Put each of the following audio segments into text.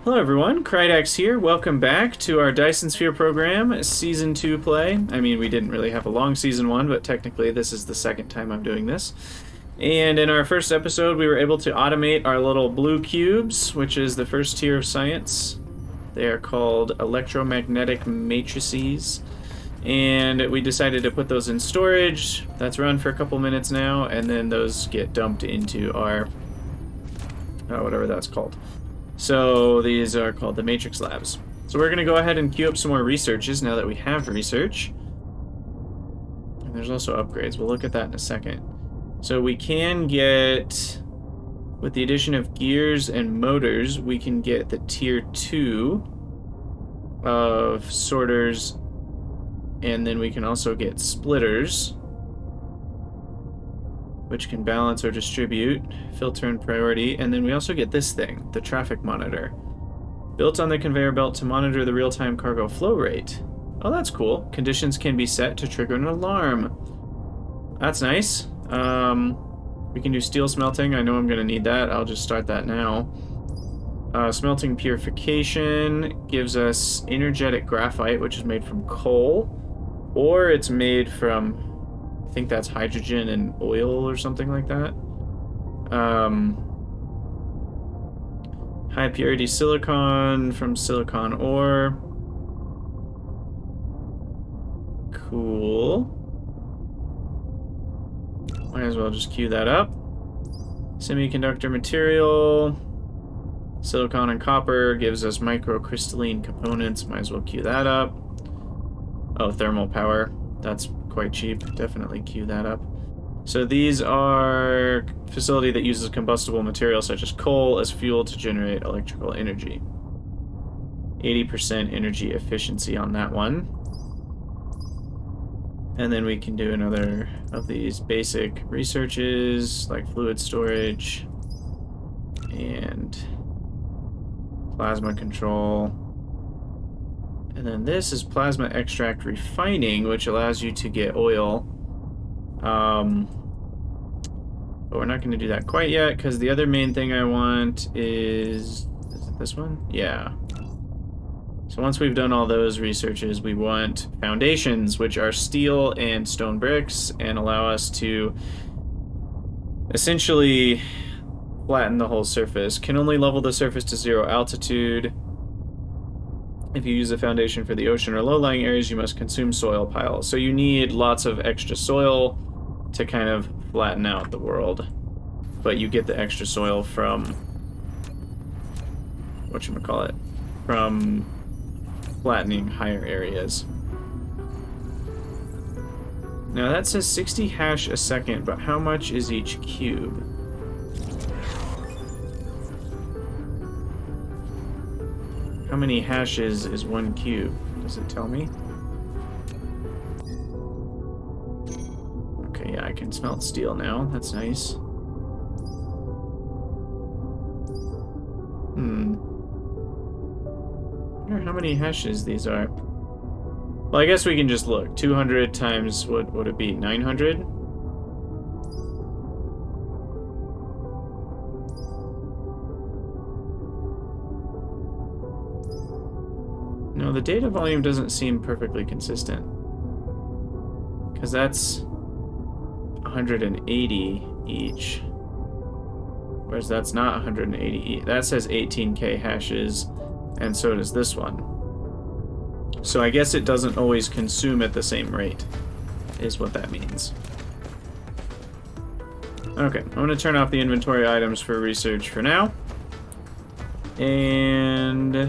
Hello everyone, Krydax here. Welcome back to our Dyson Sphere Program Season 2 play. I mean, we didn't really have a long Season 1, but technically this is the second time I'm doing this. And in our first episode, we were able to automate our little blue cubes, which is the first tier of science. They are called electromagnetic matrices. And we decided to put those in storage. That's run for a couple minutes now, and then those get dumped into our... whatever that's called. So these are called the Matrix Labs. So we're going to go ahead and queue up some more researches now that we have research. And there's also upgrades. We'll look at that in a second. So we can get, with the addition of gears and motors, we can get the tier 2 of sorters. And then we can also get splitters, which can balance or distribute, filter and priority, and then we also get this thing, the traffic monitor. Built on the conveyor belt to monitor the real-time cargo flow rate. Oh, that's cool. Conditions can be set to trigger an alarm. That's nice. We can do steel smelting. I know I'm going to need that. I'll just start that now. Smelting purification gives us energetic graphite, which is made from coal, or it's made from... I think that's hydrogen and oil or something like that. High purity silicon from silicon ore. Cool. Might as well just queue that up. Semiconductor material. Silicon and copper gives us microcrystalline components. Might as well queue that up. Oh, thermal power. That's quite cheap. Definitely queue that up. So these are facility that uses combustible materials such as coal as fuel to generate electrical energy. 80% energy efficiency on that one. And then we can do another of these basic researches like fluid storage and plasma control. And then this is plasma extract refining, which allows you to get oil. But we're not going to do that quite yet, because the other main thing I want is it this one? Yeah. So once we've done all those researches, we want foundations, which are steel and stone bricks, and allow us to essentially flatten the whole surface. Can only level the surface to 0 altitude. If you use a foundation for the ocean or low-lying areas, you must consume soil piles. So you need lots of extra soil to kind of flatten out the world. But you get the extra soil from... whatchamacallit? From flattening higher areas. Now that says 60 hash a second, but how much is each cube? How many hashes is one cube? Does it tell me? Okay, yeah, I can smelt steel now. That's nice. I wonder how many hashes these are. Well, I guess we can just look. 200 times, what would it be? 900? No, the data volume doesn't seem perfectly consistent. Because that's 180 each. Whereas that's not 180 each. That says 18k hashes, and so does this one. So I guess it doesn't always consume at the same rate, is what that means. Okay, I'm going to turn off the inventory items for research for now. And...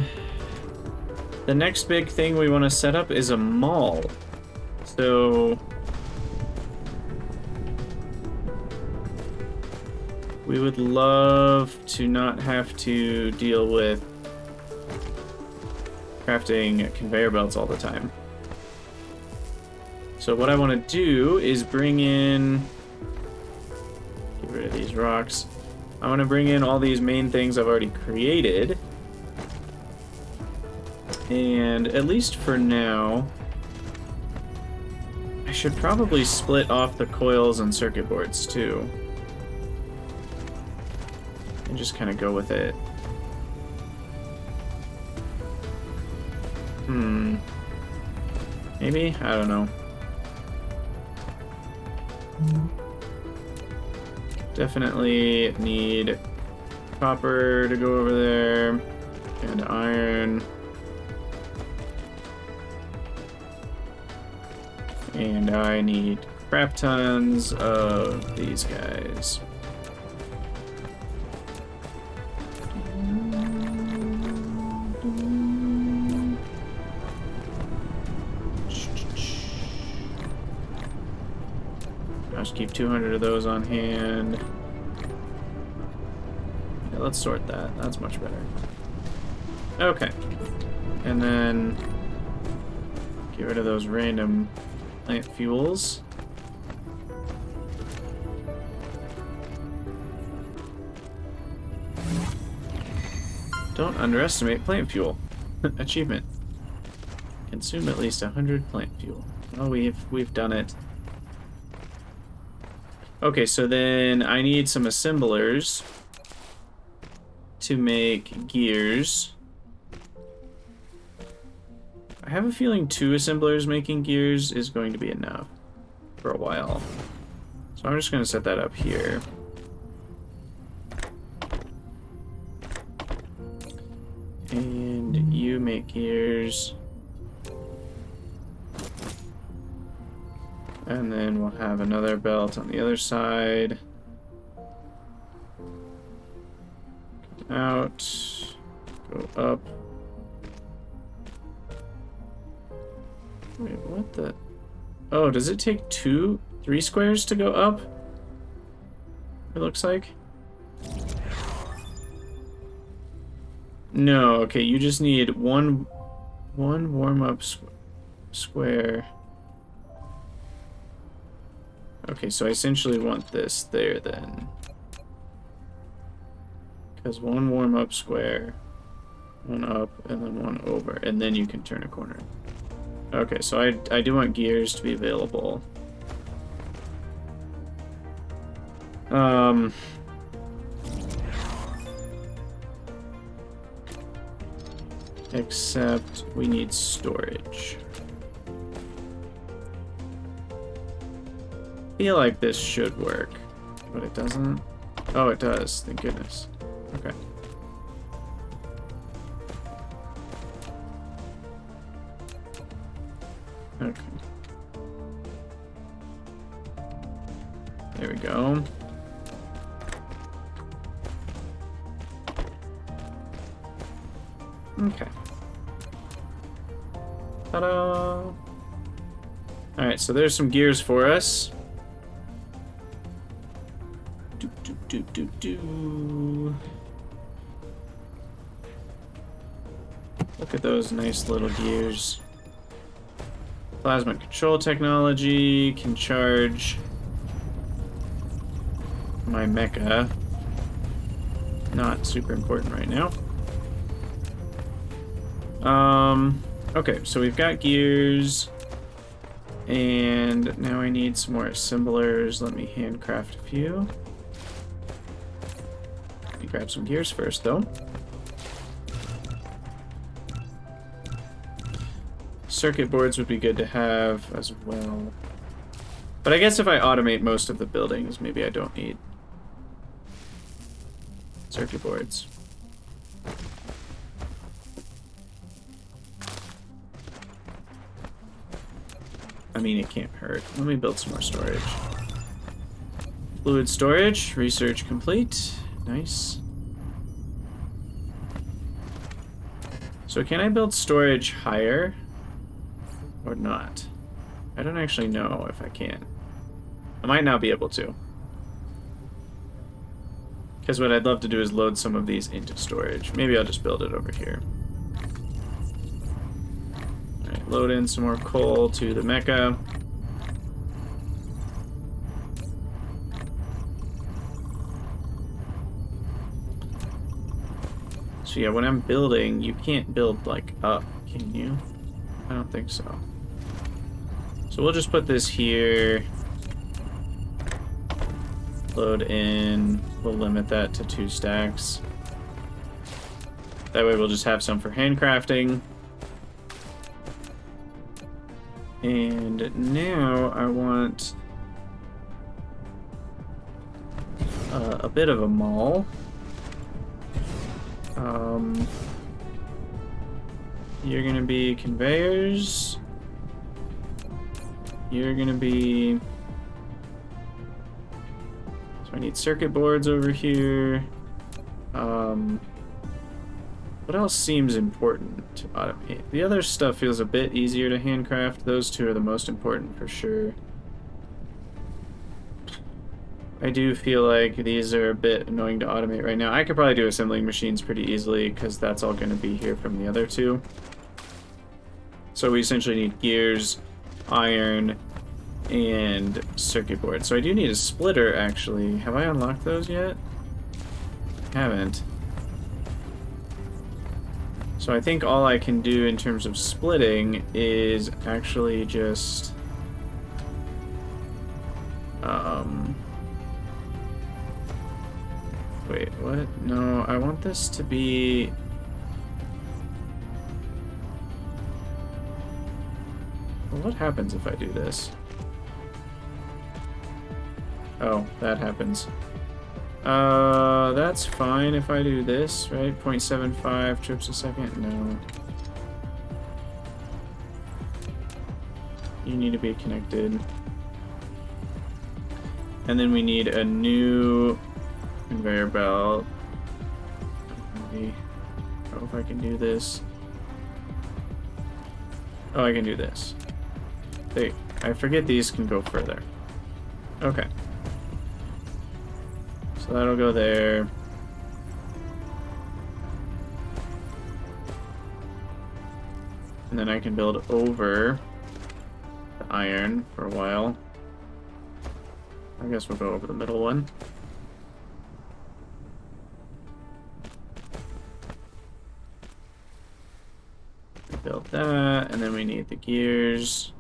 the next big thing we want to set up is a mall. So we would love to not have to deal with crafting conveyor belts all the time. So what I want to do is bring in... get rid of these rocks. I want to bring in all these main things I've already created. And at least for now, I should probably split off the coils and circuit boards too. And just kind of go with it. Maybe? I don't know. Definitely need copper to go over there. And iron. And I need crap tons of these guys. I'll just keep 200 of those on hand. Yeah, let's sort that. That's much better. Okay. And then get rid of those random plant fuels. Don't underestimate plant fuel. Achievement. Consume at least 100 plant fuel. Oh, we've done it. Okay, so then I need some assemblers to make gears. I have a feeling 2 assemblers making gears is going to be enough for a while. So I'm just going to set that up here. And you make gears. And then we'll have another belt on the other side. Out. Go up. Wait, what the? Oh, does it take 3 squares to go up? It looks like. No, okay, you just need one warm-up square. Okay, so I essentially want this there then. Because 1 warm-up square, 1 up, and then 1 over, and then you can turn a corner. Okay, so I do want gears to be available. Except we need storage. I feel like this should work, but it doesn't. Oh, it does. Thank goodness. Okay. Okay. There we go. Okay. Ta-da! Alright, so there's some gears for us. Look at those nice little gears. Plasma control technology can charge my mecha. Not super important right now. Okay, so we've got gears. And now I need some more assemblers. Let me handcraft a few. Let me grab some gears first, though. Circuit boards would be good to have as well. But I guess if I automate most of the buildings, maybe I don't need circuit boards. I mean, it can't hurt. Let me build some more storage. Fluid storage, research complete. Nice. So can I build storage higher or not? I don't actually know if I can. I might not be able to. Because what I'd love to do is load some of these into storage. Maybe I'll just build it over here. Alright, load in some more coal to the mecha. So yeah, when I'm building, you can't build like up, can you? I don't think so. So we'll just put this here. Load in. We'll limit that to 2 stacks. That way we'll just have some for handcrafting. And now I want a bit of a mall. You're gonna be conveyors. You're gonna be... So I need circuit boards over here. What else seems important to automate? The other stuff feels a bit easier to handcraft. Those two are the most important for sure. I do feel like these are a bit annoying to automate right now. I could probably do assembling machines pretty easily because that's all going to be here from the other two. So we essentially need gears, iron, and circuit board. So I do need a splitter, actually. Have I unlocked those yet? I haven't. So I think all I can do in terms of splitting is actually just... Wait, what? No, I want this to be... Well, what happens if I do this? Oh, that happens. That's fine if I do this, right? 0.75 trips a second? No. You need to be connected. And then we need a new conveyor belt. Maybe. I don't know if I can do this. Oh, I can do this. I forget these can go further. Okay. So that'll go there. And then I can build over the iron for a while. I guess we'll go over the middle one. Build that, and then we need the gears.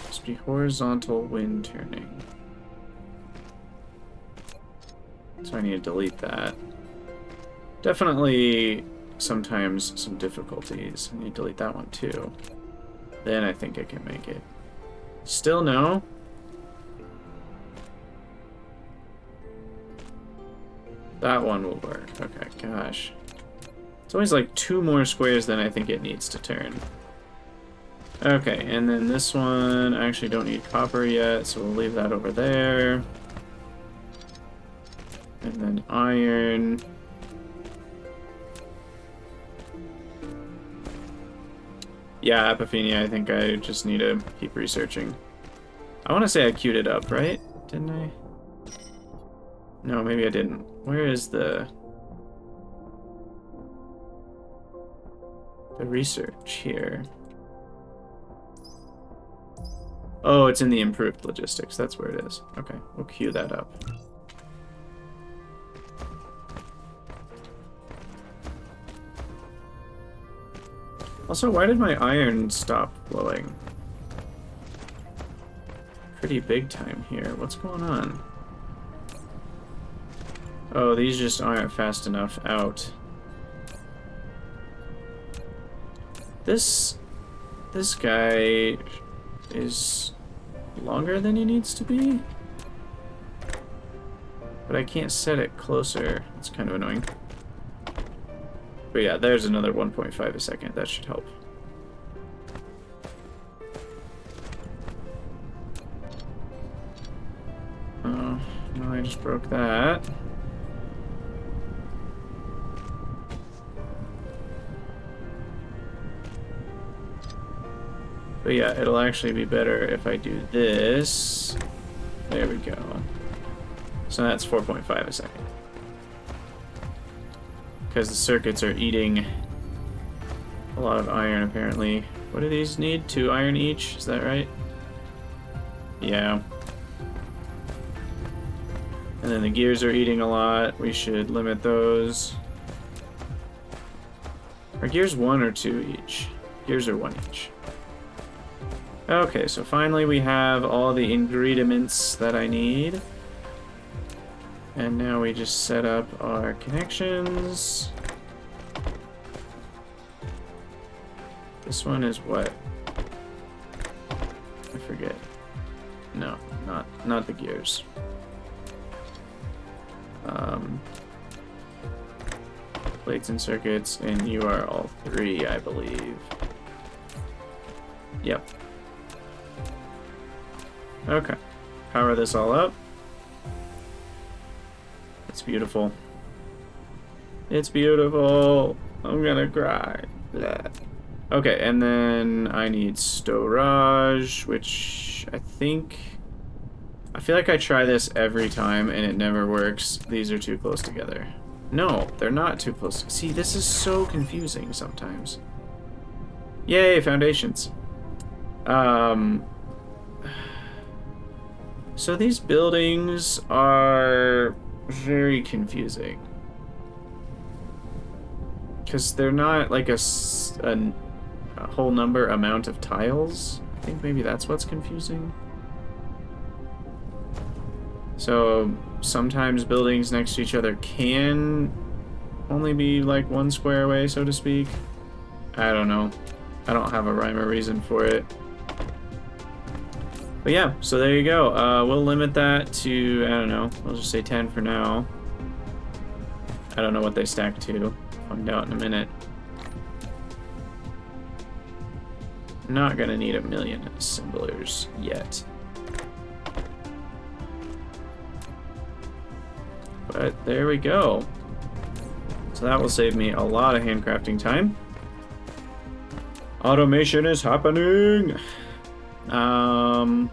Must be horizontal wind turning. So I need to delete that. Definitely sometimes some difficulties. I need to delete that one too. Then I think I can make it. Still no. That one will work. Okay, gosh. It's always like 2 more squares than I think it needs to turn. Okay, and then this one, I actually don't need copper yet, so we'll leave that over there. And then iron. Yeah, Apophenia, I think I just need to keep researching. I want to say I queued it up, right? Didn't I? No, maybe I didn't. Where is the research here? Oh, it's in the improved logistics. That's where it is. Okay, we'll queue that up. Also, why did my iron stop flowing? Pretty big time here. What's going on? Oh, these just aren't fast enough out. This guy is longer than he needs to be. But I can't set it closer. It's kind of annoying. But yeah, there's another 1.5 a second. That should help. Oh, no, I just broke that. But yeah, it'll actually be better if I do this. There we go. So that's 4.5 a second. Because the circuits are eating a lot of iron, apparently. What do these need? 2 iron each? Is that right? Yeah. And then the gears are eating a lot. We should limit those. Are gears 1 or 2 each? Gears are 1 each. Okay, so finally we have all the ingredients that I need. And now we just set up our connections. This one is what? I forget. No, not the gears. Plates and circuits, and you are all 3, I believe. Yep. Okay. Power this all up. It's beautiful. It's beautiful. I'm gonna cry. Blah. Okay, and then I need storage, which I feel like I try this every time and it never works. These are too close together. No, they're not too close. See, this is so confusing sometimes. Yay, foundations. So these buildings are very confusing. Because they're not like a whole number amount of tiles. I think maybe that's what's confusing. So sometimes buildings next to each other can only be like 1 square away, so to speak. I don't know. I don't have a rhyme or reason for it. But yeah, so there you go. We'll limit that to, I don't know, we'll just say 10 for now. I don't know what they stack to. Find out in a minute. Not gonna need 1,000,000 assemblers yet. But there we go. So that will save me a lot of handcrafting time. Automation is happening! How's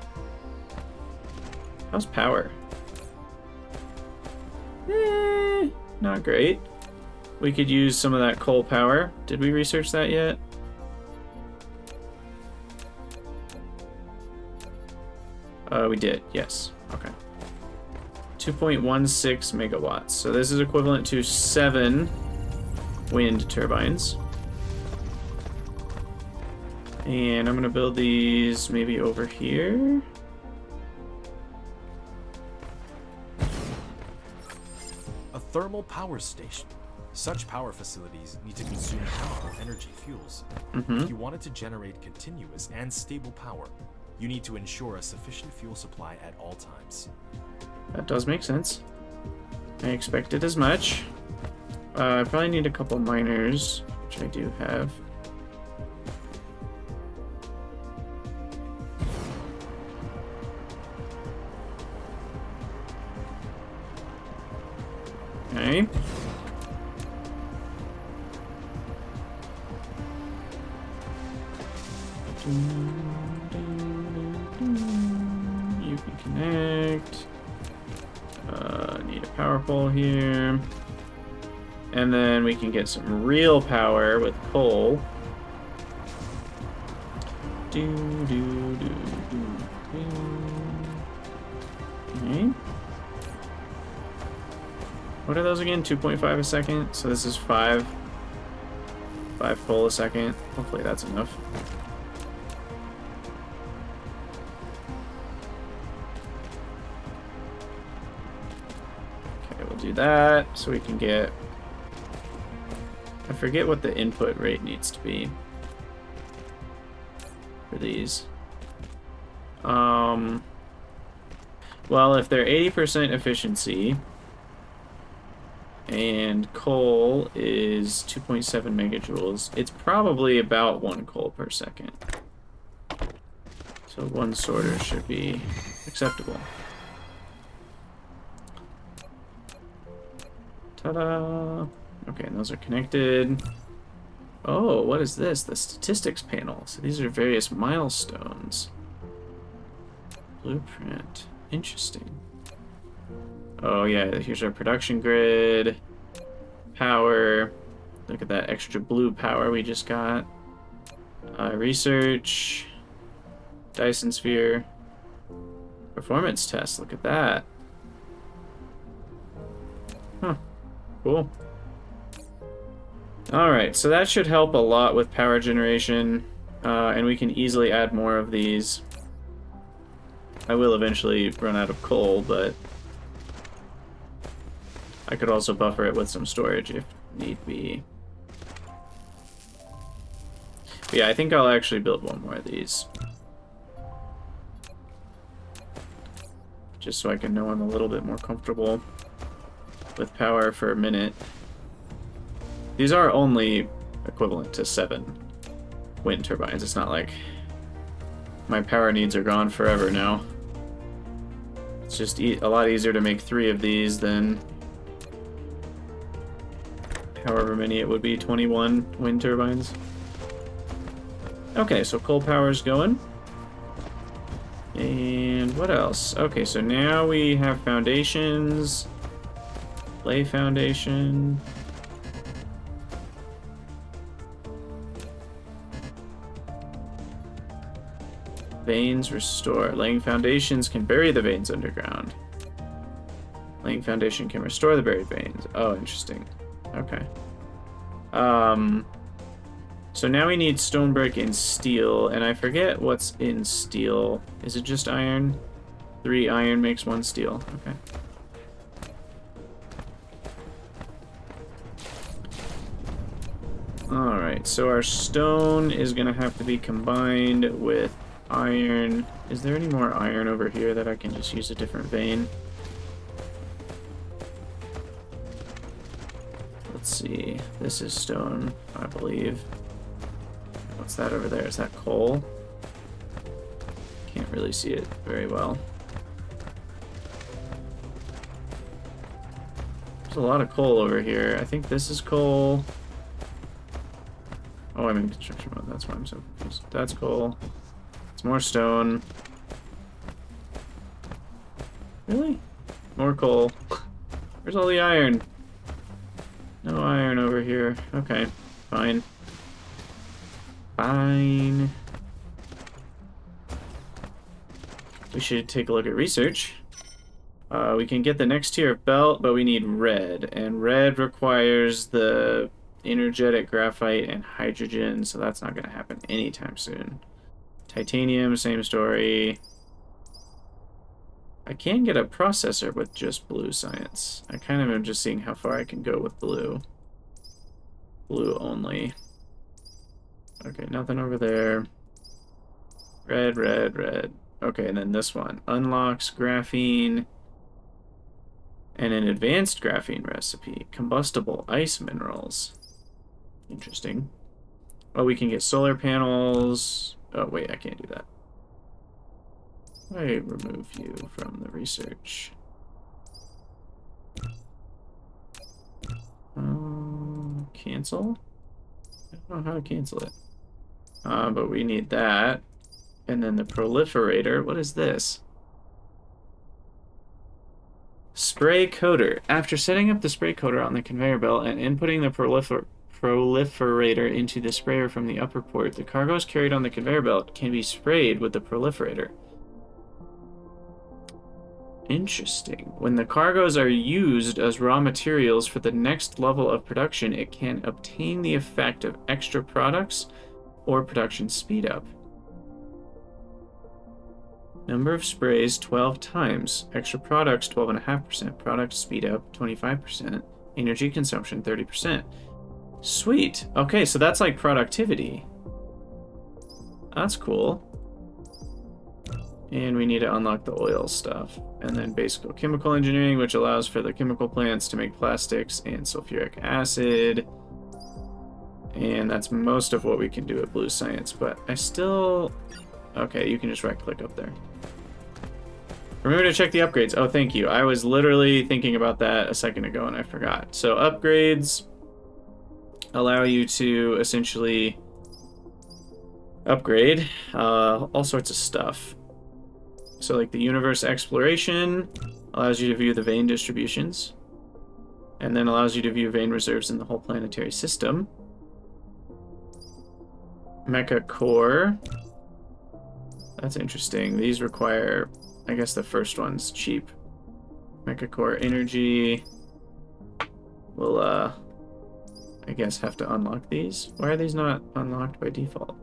power? Not great. We could use some of that coal power. Did we research that yet? We did, yes. Okay. 2.16 megawatts. So this is equivalent to 7 wind turbines. And I'm gonna build these maybe over here. A thermal power station. Such power facilities need to consume chemical energy fuels. If you want it to generate continuous and stable power, you need to ensure a sufficient fuel supply at all times. That does make sense. I expected as much. I probably need a couple miners, which I do have. Okay. You can connect. Need a power pole here. And then we can get some real power with coal. Okay. What are those again? 2.5 a second? So this is 5 coal a second. Hopefully that's enough. Okay, we'll do that so we can get... I forget what the input rate needs to be for these. Well, if they're 80% efficiency and coal is 2.7 megajoules, it's probably about 1 coal per second. So 1 sorter should be acceptable. Ta-da! Okay, and those are connected. Oh, what is this? The statistics panel. So these are various milestones. Blueprint. Interesting. Oh yeah, here's our production grid. Power. Look at that extra blue power we just got. Research. Dyson Sphere. Performance test. Look at that. Huh. Cool. Alright, so that should help a lot with power generation. And we can easily add more of these. I will eventually run out of coal, but I could also buffer it with some storage if need be. But yeah, I think I'll actually build one more of these. Just so I can know I'm a little bit more comfortable with power for a minute. These are only equivalent to 7 wind turbines. It's not like my power needs are gone forever now. It's just a lot easier to make 3 of these than however many it would be, 21 wind turbines. Okay, so coal power's going. And what else? Okay, so now we have foundations. Lay foundation. Veins restore. Laying foundations can bury the veins underground. Laying foundation can restore the buried veins. Oh, interesting. Okay. So now we need stone brick and steel, and I forget what's in steel. Is it just iron? 3 iron makes 1 steel. Okay. Alright, so our stone is going to have to be combined with iron. Is there any more iron over here that I can just use a different vein? Let's see. This is stone, I believe. What's that over there? Is that coal? Can't really see it very well. There's a lot of coal over here. I think this is coal. Oh, I'm in construction mode. That's why I'm so confused. That's coal. It's more stone. Really? More coal. Where's all the iron? No iron over here. Okay, fine. Fine. We should take a look at research. We can get the next tier of belt, but we need red. And red requires the energetic graphite and hydrogen, so that's not going to happen anytime soon. Titanium, same story. I can get a processor with just blue science. I kind of am just seeing how far I can go with blue. Blue only. Okay, nothing over there. Red, red, red. Okay, and then this one. Unlocks graphene and an advanced graphene recipe. Combustible ice minerals. Interesting. Oh, we can get solar panels. Oh, wait, I can't do that. I remove you from the research. Cancel? I don't know how to cancel it. But we need that. And then the proliferator. What is this? Spray coater. After setting up the spray coater on the conveyor belt and inputting the proliferator into the sprayer from the upper port, the cargoes carried on the conveyor belt can be sprayed with the proliferator. Interesting. When the cargoes are used as raw materials for the next level of production, it can obtain the effect of extra products or production speed up. Number of sprays 12 times. Extra products 12.5%. Product speed up 25%. Energy consumption 30%. Sweet. Okay, so that's like productivity. That's cool. And we need to unlock the oil stuff. And then basic chemical engineering, which allows for the chemical plants to make plastics and sulfuric acid. And that's most of what we can do at Blue Science, but I still... Okay, you can just right-click up there. Remember to check the upgrades. Oh, thank you. I was literally thinking about that a second ago and I forgot. So upgrades allow you to essentially upgrade all sorts of stuff. So like the universe exploration allows you to view the vein distributions, and then allows you to view vein reserves in the whole planetary system. Mecha core. That's interesting. These require, I guess the first one's cheap. Mecha core energy. We'll I guess have to unlock these. Why are these not unlocked by default?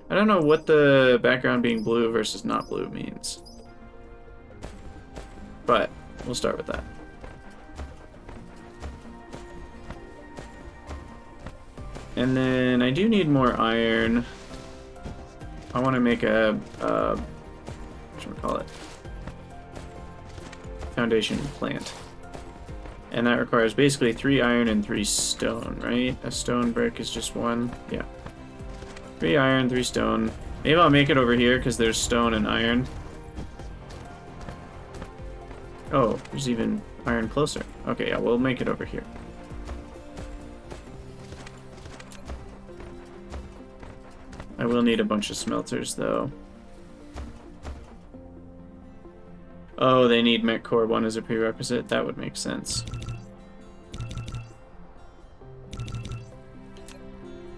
I don't know what the background being blue versus not blue means. but we'll start with that. And then I do need more iron. I want to make a whatchamacallit, foundation plant. And that requires basically 3 iron and 3 stone, right? A stone brick is just 1. Yeah. 3 iron, 3 stone. Maybe I'll make it over here because there's stone and iron. Oh, there's even iron closer. Okay, yeah, we'll make it over here. I will need a bunch of smelters, though. Oh, they need Mech Core 1 as a prerequisite? That would make sense.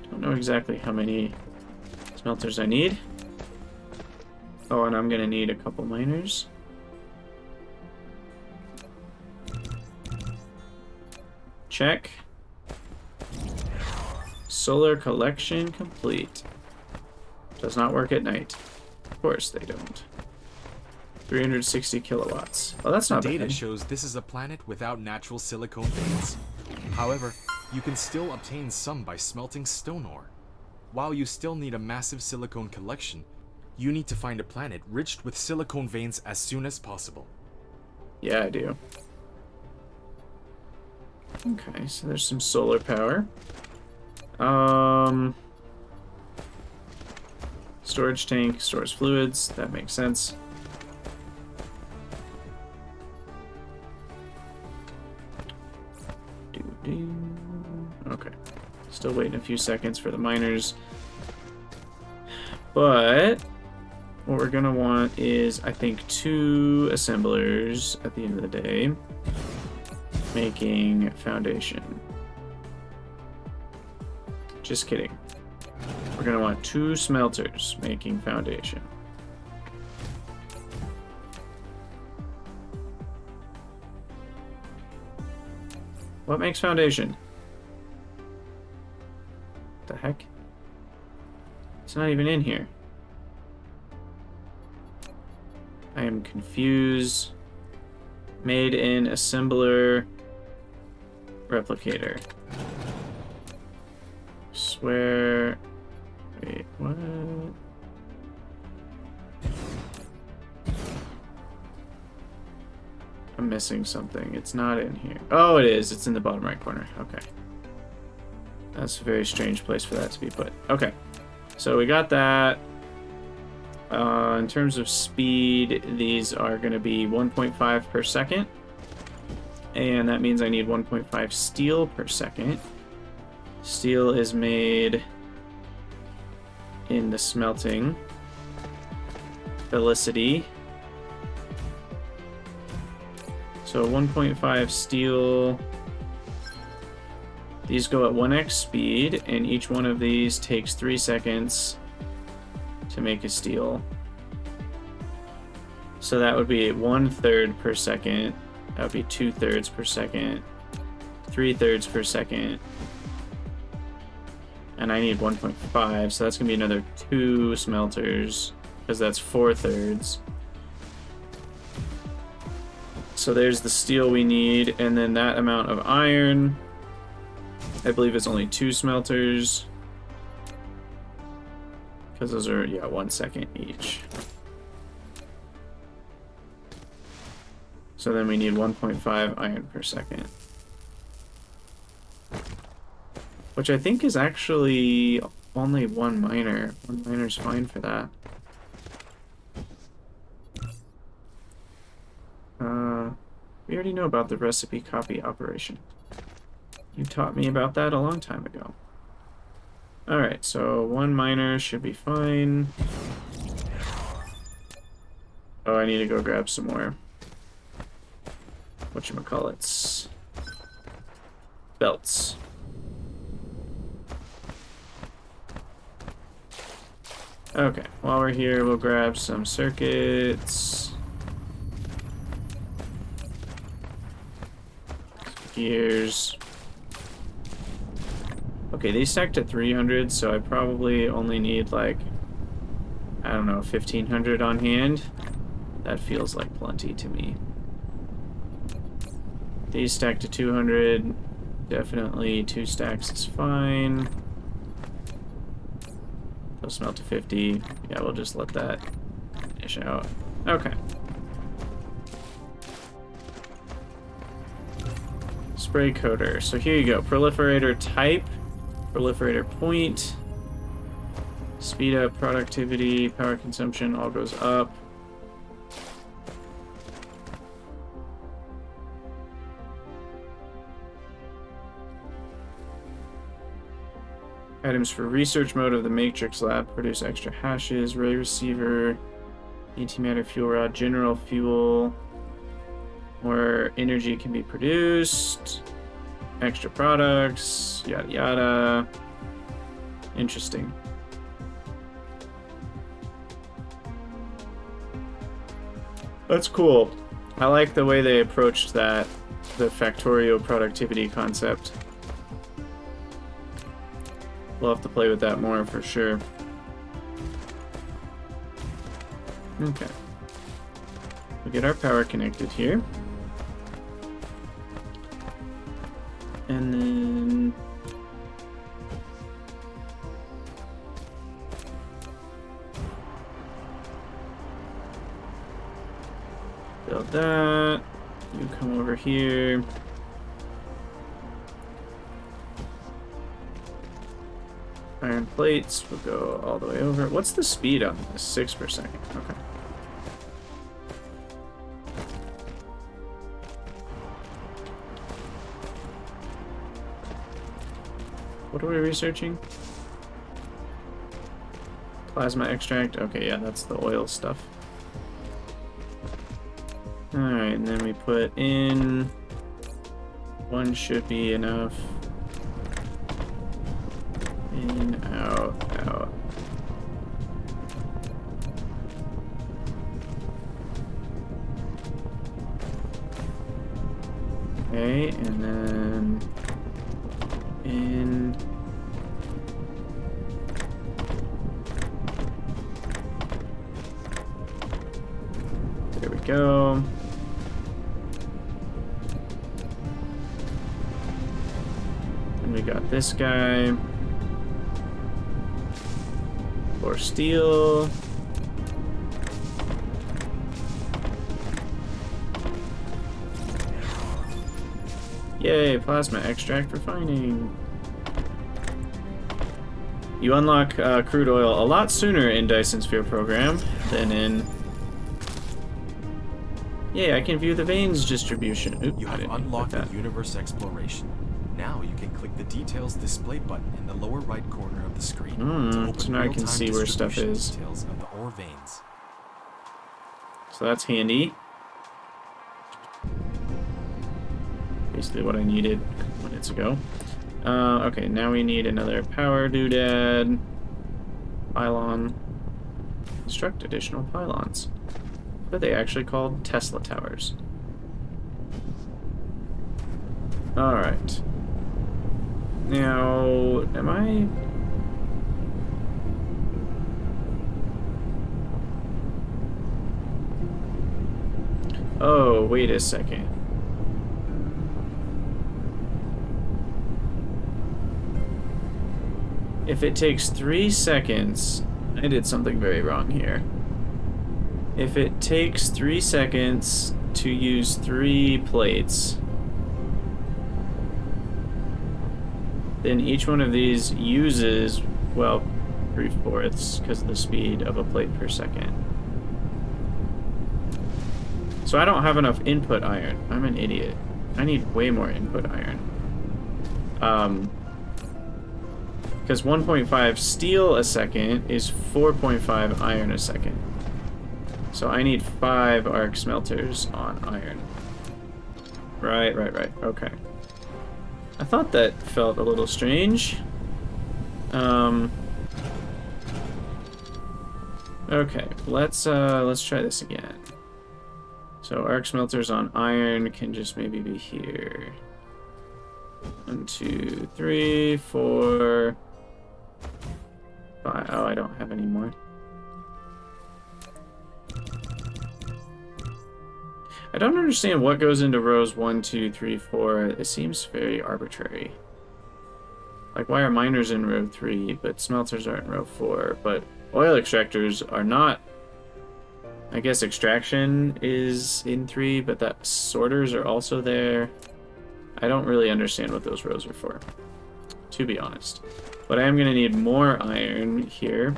Don't know exactly how many smelters I need. Oh, and I'm gonna need a couple miners. Check. Solar collection complete. Does not work at night. Of course they don't. 360 kilowatts. Oh, that's not bad. Data shows this is a planet without natural silicone veins. However, you can still obtain some by smelting stone ore. While you still need a massive silicone collection, you need to find a planet rich with silicone veins as soon as possible. Yeah, I do. Okay, so there's some solar power. Storage tank stores fluids. That makes sense. Okay. Still waiting a few seconds for the miners. But what we're gonna want is, I think, 2 assemblers at the end of the day, making foundation. Just kidding. We're gonna want 2 smelters making foundation. What makes foundation? The heck? It's not even in here. I am confused. Made in assembler replicator. Swear. Wait, what? I'm missing something. It's not in here. Oh, it is. It's in the bottom right corner. Okay. That's a very strange place for that to be put. Okay. So we got that. In terms of speed, these are going to be 1.5 per second. And that means I need 1.5 steel per second. Steel is made in the smelting. Felicity. So 1.5 steel. These go at 1x speed, and each one of these takes 3 seconds to make a steel. So that would be 1/3 per second. That would be 2/3 per second. 3/3 per second. And I need 1.5, so that's going to be another 2 smelters, because that's 4/3. So there's the steel we need, and then that amount of iron, I believe it's only 2 smelters, because those are, yeah, 1 second each. So then we need 1.5 iron per second. Which I think is actually only 1 miner. 1 miner's fine for that. We already know about the recipe copy operation. You taught me about that a long time ago. Alright, so 1 miner should be fine. Oh, I need to go grab some more. Whatchamacallits? Belts. Okay, while we're here, we'll grab some circuits. Gears. Okay, these stacked at 300, so I probably only need like, I don't know, 1,500 on hand. That feels like plenty to me. These stack to 200. Definitely 2 stacks is fine. They'll smelt to 50. Yeah, we'll just let that finish out. Okay. Spray coater. So here you go. Proliferator type. Proliferator point. Speed up, productivity, power consumption, all goes up. Items for research mode of the Matrix Lab produce extra hashes, ray receiver, antimatter fuel rod, general fuel. More energy can be produced. Extra products, yada yada. Interesting. That's cool. I like the way they approached that, the Factorio productivity concept. We'll have to play with that more for sure. Okay. We'll get our power connected here. And then... build that. You come over here. Iron plates will go all the way over. What's the speed on this? 6 per second. Okay. What are we researching? Plasma extract. Okay, yeah, that's the oil stuff. Alright, and then we put in... one should be enough. In, out, out. Okay, and then... in... there we go. And we got this guy. For steel. Yay, plasma extract refining. You unlock crude oil a lot sooner in Dyson Sphere Program than in... Yay, I can view the veins distribution. Oop, You have unlocked the universe exploration. Now you can click the details display button in the lower right corner of the screen to open so now I can see where stuff is. Details of the ore veins. So that's handy. Basically what I needed a couple minutes ago. Okay, now we need another power doodad. Pylon. Construct additional pylons. What are they actually called? Tesla towers. Alright. Now, am I... oh, wait a second. If it takes 3 seconds... I did something very wrong here. If it takes 3 seconds to use 3 plates... then each one of these uses, well, 3/4 because of the speed of a plate per second. So I don't have enough input iron. I'm an idiot. I need way more input iron. Because 1.5 steel a second is 4.5 iron a second. So I need 5 arc smelters on iron. Right. Okay. I thought that felt a little strange. Okay, let's try this again. So arc smelters on iron can just maybe be here. 1, 2, 3, 4, 5. Oh, I don't have any more. I don't understand what goes into rows 1, 2, 3, 4. It seems very arbitrary. Like, why are miners in row 3, but smelters are in row 4? But oil extractors are not. I guess extraction is in 3, but that sorters are also there. I don't really understand what those rows are for, to be honest. But I am going to need more iron here.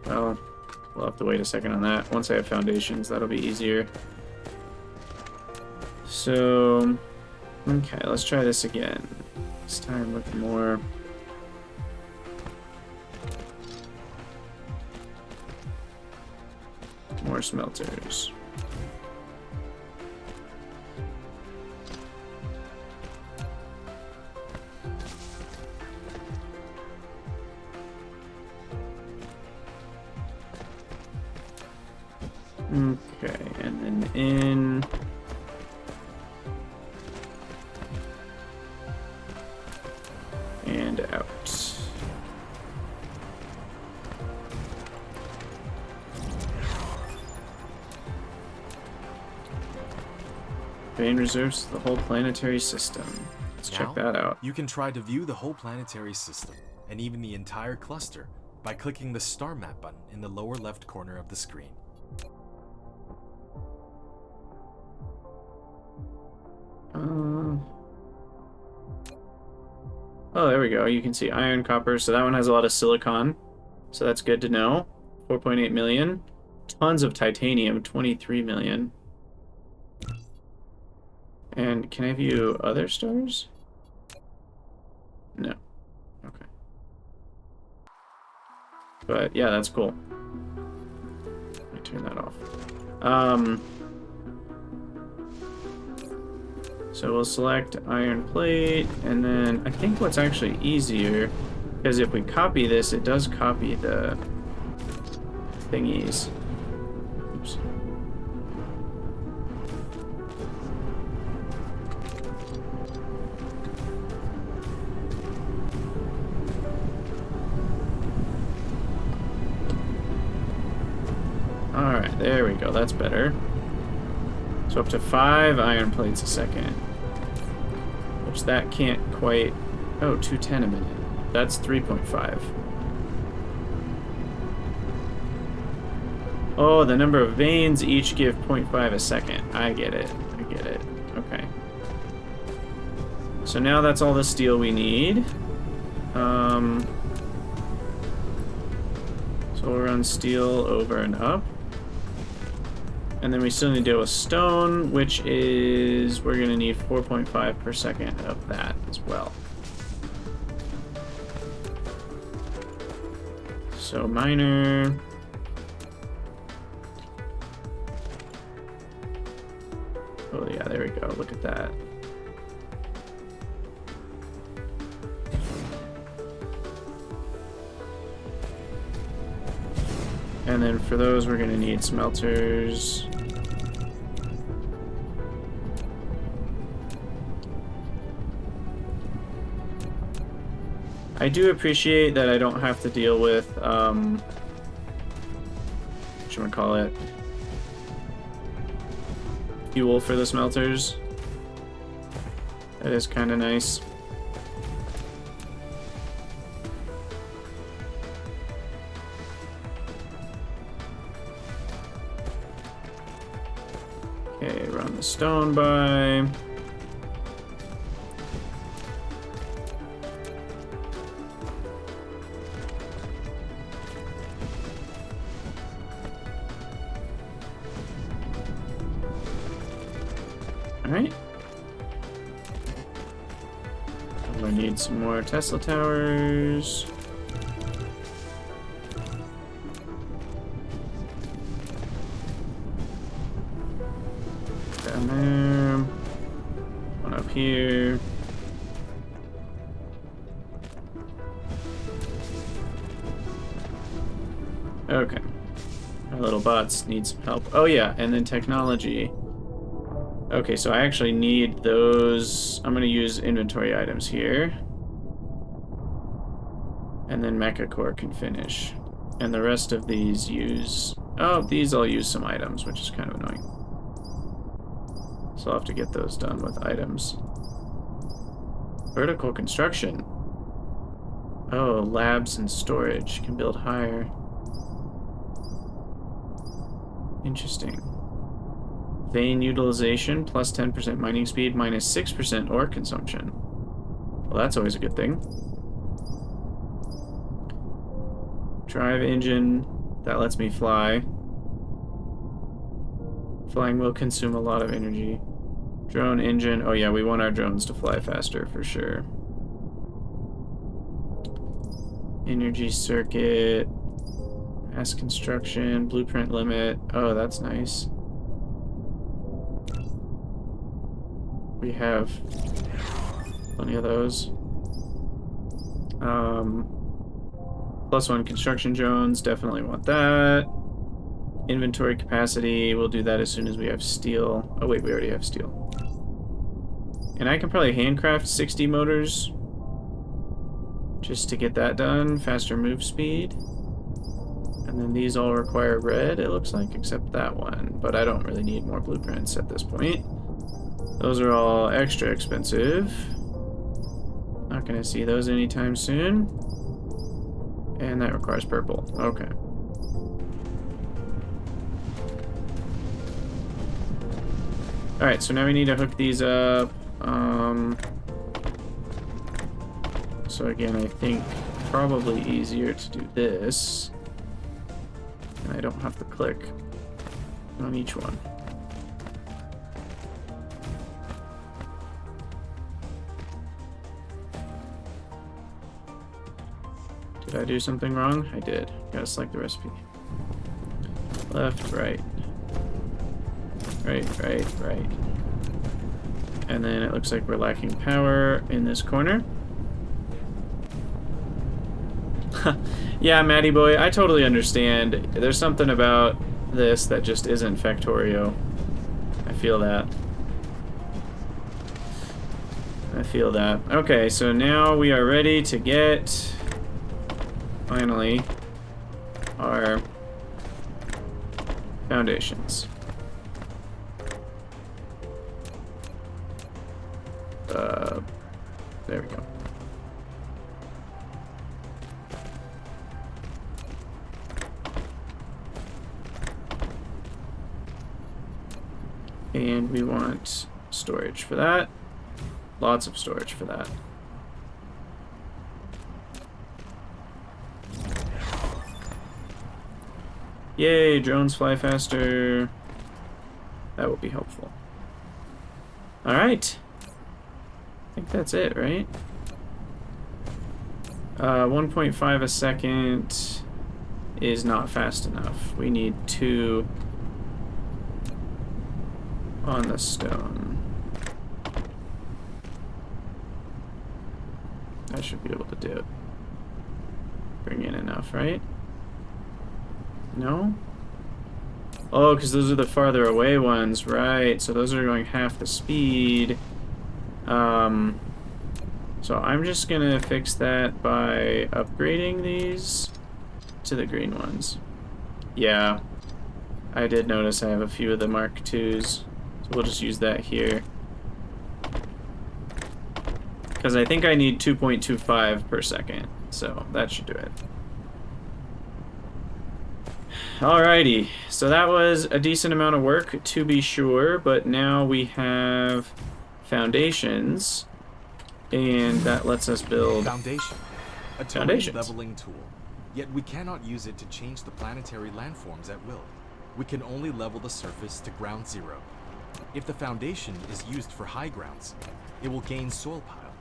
Well, we'll have to wait a second on that. Once I have foundations, that'll be easier. So, okay, let's try this again. This time with more. More smelters. Okay, and then in. And out. Vein reserves the whole planetary system. Let's check that out. You can try to view the whole planetary system, and even the entire cluster, by clicking the star map button in the lower left corner of the screen. Oh, there we go. You can see iron, copper. So that one has a lot of silicon. So that's good to know. 4.8 million. Tons of titanium, 23 million. And can I view other stars? No. Okay. But yeah, that's cool. Let me turn that off. So we'll select iron plate, and then I think what's actually easier, because if we copy this, it does copy the thingies. Oops. Alright, there we go, that's better. So up to 5 iron plates a second. Which that can't quite... Oh, 210 a minute. That's 3.5. Oh, the number of veins each give 0.5 a second. I get it. I get it. Okay. So now that's all the steel we need. So we'll run steel over and up. And then we still need to deal with stone, which is, we're going to need 4.5 per second of that as well. So miner. Oh yeah, there we go. Look at that. And then for those, we're going to need smelters. I do appreciate that I don't have to deal with, whatchamacallit, fuel for the smelters. That is kind of nice. Okay, run the stone by. Alright. I need some more Tesla towers. Down there. One up here. Okay. Our little bots need some help. Oh yeah, and then technology. Okay, so I actually need those. I'm going to use inventory items here. And then Mecha Core can finish. And the rest of these use... Oh, these all use some items, which is kind of annoying. So I'll have to get those done with items. Vertical construction. Oh, labs and storage can build higher. Interesting. Vein utilization, plus 10% mining speed, minus 6% ore consumption. Well, that's always a good thing. Drive engine, that lets me fly. Flying will consume a lot of energy. Drone engine, oh yeah, we want our drones to fly faster for sure. Energy circuit, mass construction, blueprint limit. Oh, that's nice. We have plenty of those. +1 construction drones, definitely want that. Inventory capacity, we'll do that as soon as we have steel. Oh wait, we already have steel. And I can probably handcraft 60 motors just to get that done. Faster move speed. And then these all require red, it looks like, except that one. But I don't really need more blueprints at this point. Those are all extra expensive. Not gonna see those anytime soon. And that requires purple. Okay. Alright, so now we need to hook these up. So again, I think probably easier to do this. And I don't have to click on each one. Did I do something wrong? I did. Gotta select the recipe. Left, right. Right, right, right. And then it looks like we're lacking power in this corner. Yeah, Matty boy, I totally understand. There's something about this that just isn't Factorio. I feel that. I feel that. Okay, so now we are ready to get, finally, our foundations. There we go. And we want storage for that. Lots of storage for that. Yay, drones fly faster. That will be helpful. Alright. I think that's it, right? 1.5 a second is not fast enough. We need 2 on the stone. I should be able to do it. Bring in enough, right? No? Oh, because those are the farther away ones, right? So those are going half the speed. So I'm just gonna fix that by upgrading these to the green ones. Yeah, I did notice I have a few of the Mark IIs, so we'll just use that here. Because I think I need 2.25 per second, so that should do it. Alrighty, so that was a decent amount of work, to be sure, but now we have foundations, and that lets us build Foundation. A foundations. leveling tool. Yet we cannot use it to change the planetary landforms at will. We can only level the surface to ground zero. If the foundation is used for high grounds, it will gain soil pile.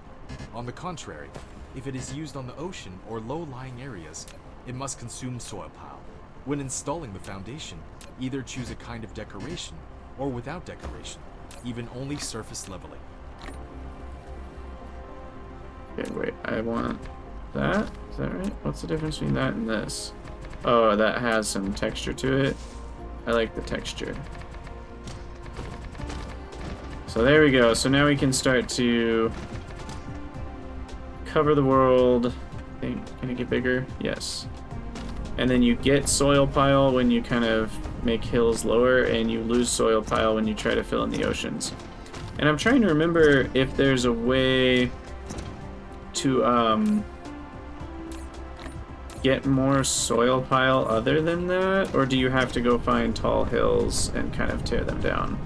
On the contrary, if it is used on the ocean or low-lying areas, it must consume soil pile. When installing the foundation, either choose a kind of decoration or without decoration, even only surface leveling. Okay, wait, I want that? Is that right? What's the difference between that and this? Oh, that has some texture to it. I like the texture. So there we go. So now we can start to cover the world. I think, can it get bigger? Yes. And then you get soil pile when you kind of make hills lower, and you lose soil pile when you try to fill in the oceans. And I'm trying to remember if there's a way to get more soil pile other than that, or do you have to go find tall hills and kind of tear them down?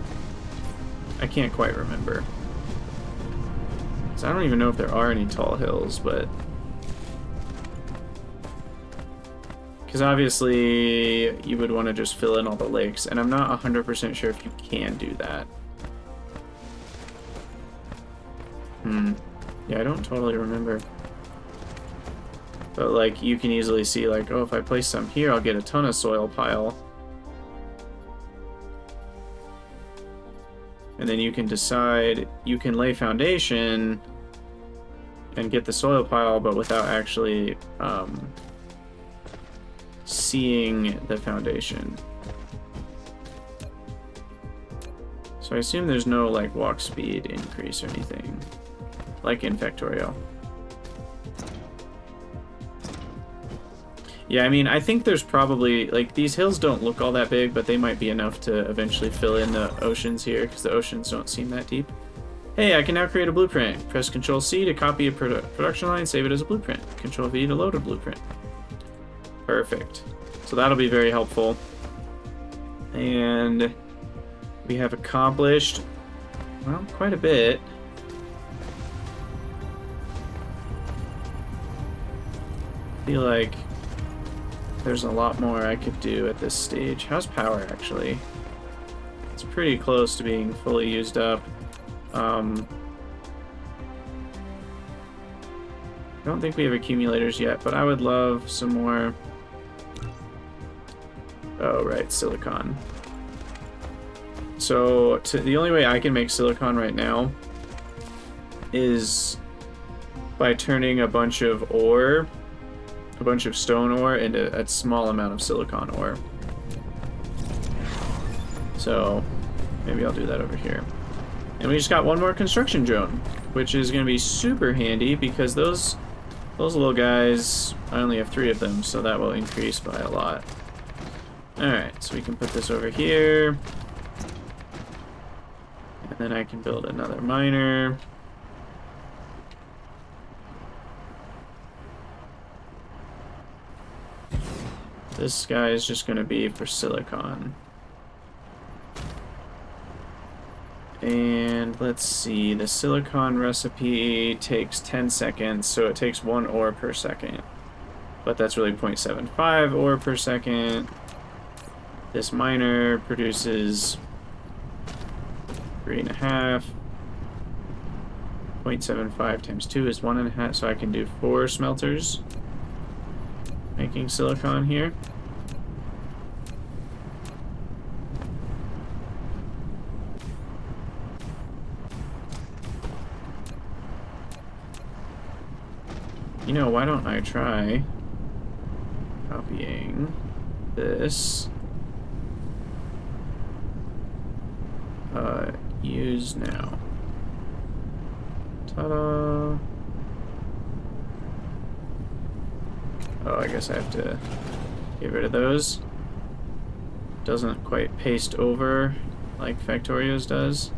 I can't quite remember. So I don't even know if there are any tall hills, but... Because obviously you would want to just fill in all the lakes, and I'm not 100% sure if you can do that. Yeah, I don't totally remember. But like, you can easily see like, oh, if I place some here, I'll get a ton of soil pile. And then you can decide, you can lay foundation and get the soil pile, but without actually seeing the foundation. So I assume there's no like walk speed increase or anything, like in Factorio. Yeah, I mean, I think there's probably, like, these hills don't look all that big, but they might be enough to eventually fill in the oceans here, because the oceans don't seem that deep. Hey, I can now create a blueprint. Press Ctrl-C to copy a production line, save it as a blueprint. Ctrl-V to load a blueprint. Perfect. So that'll be very helpful. And we have accomplished, well, quite a bit. I feel like there's a lot more I could do at this stage. How's power, actually? It's pretty close to being fully used up. I don't think we have accumulators yet, but I would love some more... Oh, right, silicon. So, the only way I can make silicon right now is by turning a bunch of ore, a bunch of stone ore, into a small amount of silicon ore. So, maybe I'll do that over here. And we just got one more construction drone, which is going to be super handy because those little guys, I only have 3 of them, so that will increase by a lot. Alright, so we can put this over here. And then I can build another miner. This guy is just going to be for silicon. And let's see, the silicon recipe takes 10 seconds, so it takes 1 ore per second. But that's really 0.75 ore per second. This miner produces 3.5. 0.75 times 2 is 1.5, so I can do 4 smelters making silicon here. You know, why don't I try copying this? Use now. Ta-da! Oh, I guess I have to get rid of those. Doesn't quite paste over like Factorio's does.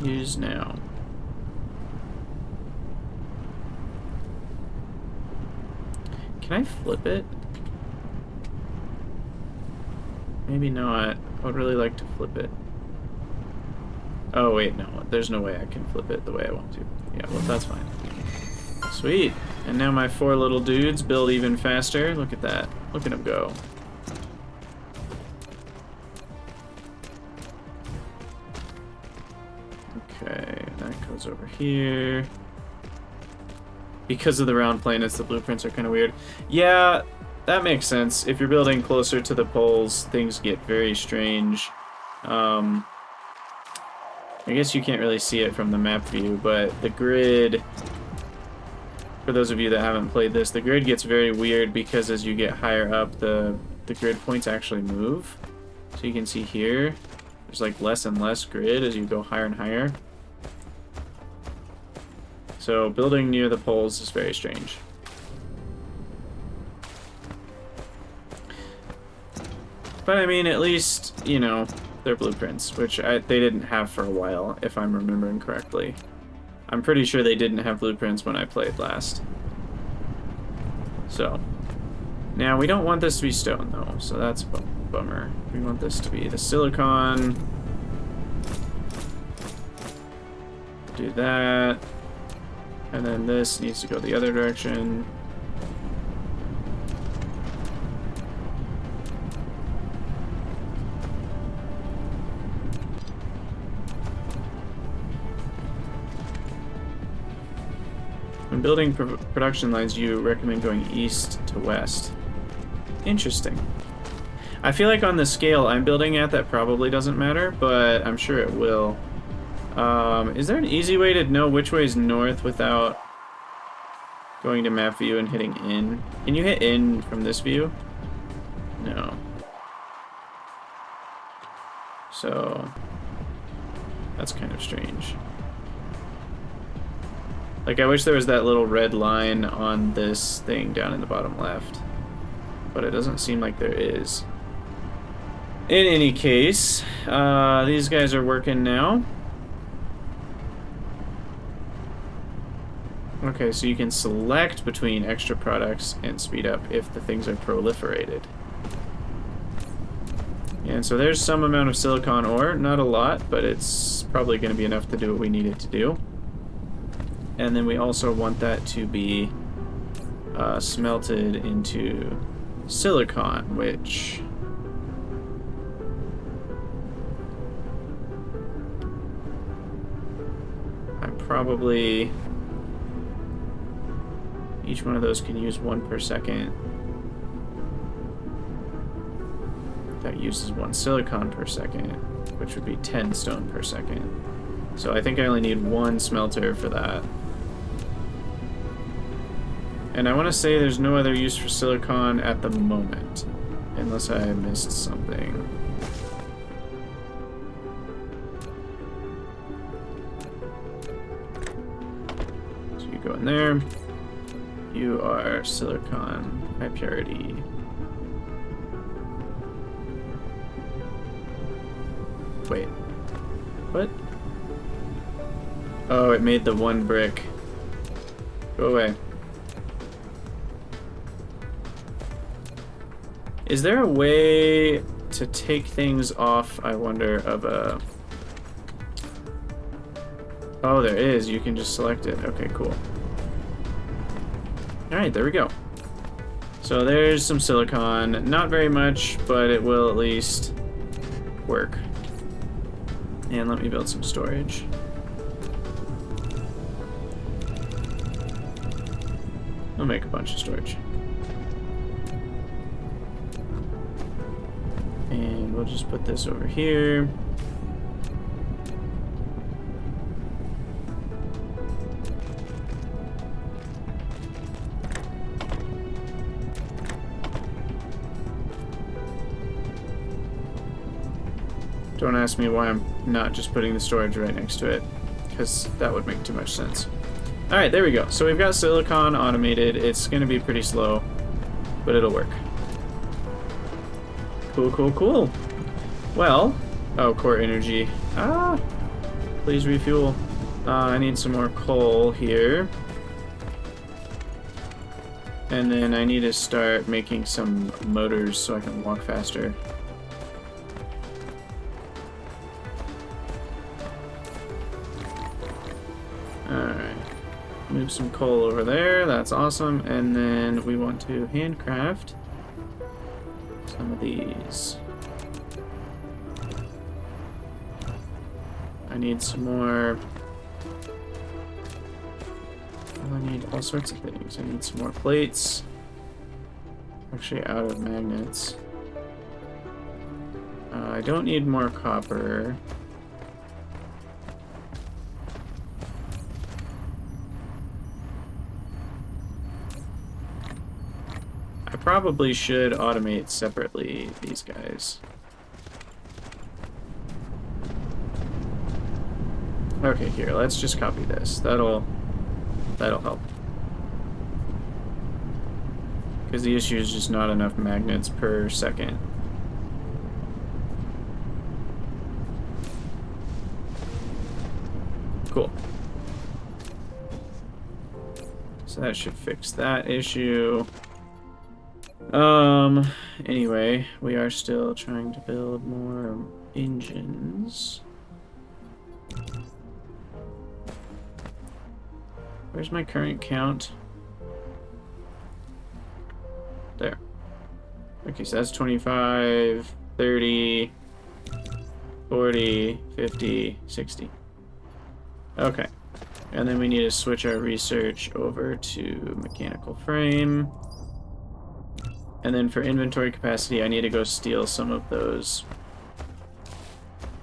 Use now. Can I flip it? Maybe not. I would really like to flip it. Oh wait, no. There's no way I can flip it the way I want to. Yeah, well, that's fine. Sweet. And now my 4 little dudes build even faster. Look at that. Look at them go. Okay, that goes over here. Because of the round planets, the blueprints are kind of weird. Yeah, that makes sense. If you're building closer to the poles, things get very strange. I guess you can't really see it from the map view, but the grid, for those of you that haven't played this, the grid gets very weird because as you get higher up, the grid points actually move. So you can see here, there's like less and less grid as you go higher and higher. So building near the poles is very strange. But I mean, at least, you know, they're blueprints, which they didn't have for a while, if I'm remembering correctly. I'm pretty sure they didn't have blueprints when I played last. So, now we don't want this to be stone, though, so that's a bummer. We want this to be the silicon. Do that. And then this needs to go the other direction. When building production lines, you recommend going east to west. Interesting. I feel like on the scale I'm building at, that probably doesn't matter, but I'm sure it will. Is there an easy way to know which way is north without going to map view and hitting in? Can you hit in from this view? No. So, that's kind of strange. Like, I wish there was that little red line on this thing down in the bottom left. But it doesn't seem like there is. In any case, these guys are working now. Okay, so you can select between extra products and speed up if the things are proliferated. And so there's some amount of silicon ore, not a lot, but it's probably going to be enough to do what we need it to do. And then we also want that to be smelted into silicon, which I'm probably... Each one of those can use 1 per second. That uses 1 silicon per second, which would be 10 stone per second. So I think I only need 1 smelter for that. And I want to say there's no other use for silicon at the moment, unless I missed something. So you go in there. You are silicon, high purity. Wait. What? Oh, it made the 1 brick. Go away. Is there a way to take things off, I wonder, of a... Oh, there is. You can just select it. Okay, cool. Alright, there we go. So there's some silicon. Not very much, but it will at least work. And let me build some storage. I'll make a bunch of storage. And we'll just put this over here. Don't ask me why I'm not just putting the storage right next to it, because that would make too much sense. Alright, there we go. So we've got silicon automated. It's going to be pretty slow, but it'll work. Cool, cool, cool. Well, oh, core energy. Please refuel. I need some more coal here. And then I need to start making some motors so I can walk faster. Alright. Move some coal over there. That's awesome. And then we want to handcraft some of these. I need some more. I need all sorts of things. I need some more plates. Actually, out of magnets. I don't need more copper. I probably should automate separately these guys. Okay, here, let's just copy this. That'll that'll help. Because the issue is just not enough magnets per second. Cool. So that should fix that issue. Anyway, we are still trying to build more engines. Where's my current count? There. Okay, so that's 25, 30, 40, 50, 60. Okay. And then we need to switch our research over to mechanical frame. And then for inventory capacity, I need to go steal some of those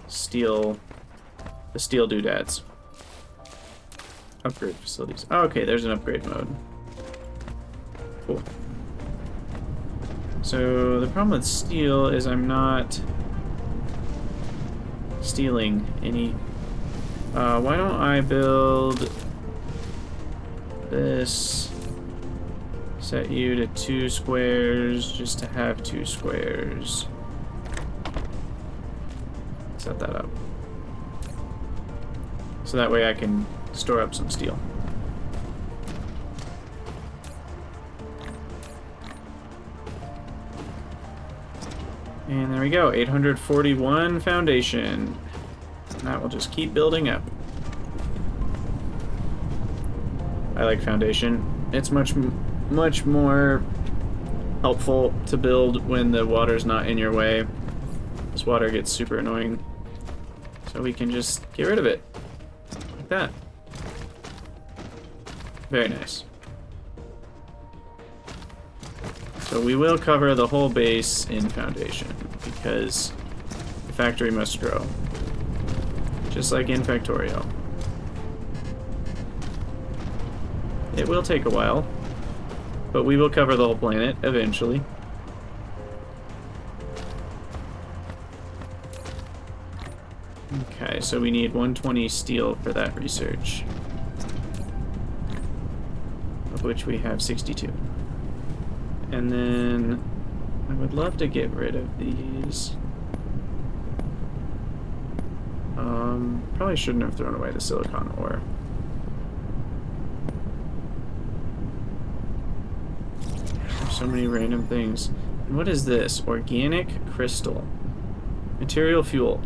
the steel doodads. Upgrade facilities. Oh, okay, there's an upgrade mode. Cool. So the problem with steel is I'm not stealing any. Why don't I build this? Set you to 2 squares just to have 2 squares. Set that up. So that way I can store up some steel. And there we go, 841 foundation. And that will just keep building up. I like foundation. It's much more helpful to build when the water's not in your way. This water gets super annoying. So we can just get rid of it. Like that. Very nice. So we will cover the whole base in foundation because the factory must grow. Just like in Factorio. It will take a while, but we will cover the whole planet eventually. Okay, so we need 120 steel for that research, of which we have 62. And then I would love to get rid of these. Probably shouldn't have thrown away the silicon ore. There's so many random things. And what is this? Organic crystal. Material fuel.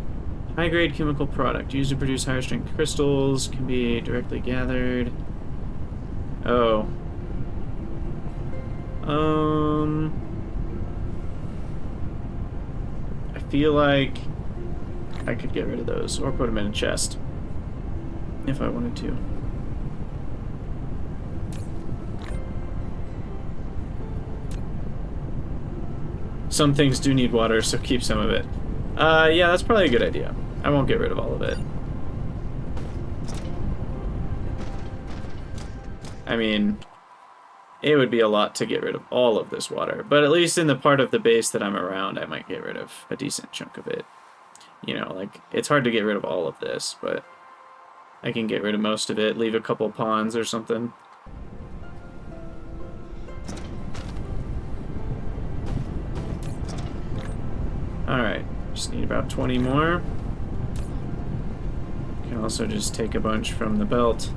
High-grade chemical product. Used to produce higher-strength crystals. Can be directly gathered. Oh. I feel like I could get rid of those or put them in a chest if I wanted to. Some things do need water, so keep some of it. Yeah, that's probably a good idea. I won't get rid of all of it. I mean, it would be a lot to get rid of all of this water, but at least in the part of the base that I'm around, I might get rid of a decent chunk of it. You know, like, it's hard to get rid of all of this, but I can get rid of most of it, leave a couple ponds or something. Alright, just need about 20 more. Can also just take a bunch from the belt.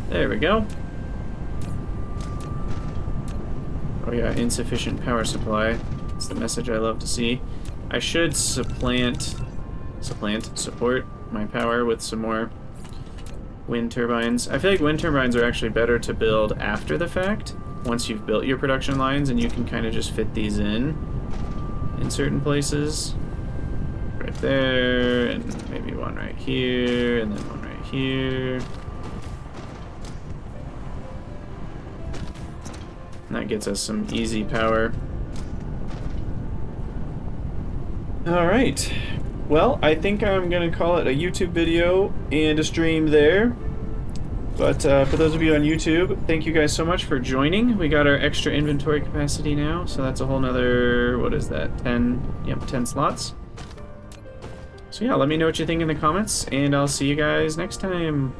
There we go. Oh yeah, insufficient power supply. That's the message I love to see. I should support my power with some more wind turbines. I feel like wind turbines are actually better to build after the fact, once you've built your production lines, and you can kind of just fit these in certain places. Right there, and maybe one right here, and then one right here. And that gets us some easy power. Alright. Well, I think I'm going to call it a YouTube video and a stream there. But for those of you on YouTube, thank you guys so much for joining. We got our extra inventory capacity now, so that's a whole nother, what is that, 10? Yep, 10 slots. So yeah, let me know what you think in the comments, and I'll see you guys next time.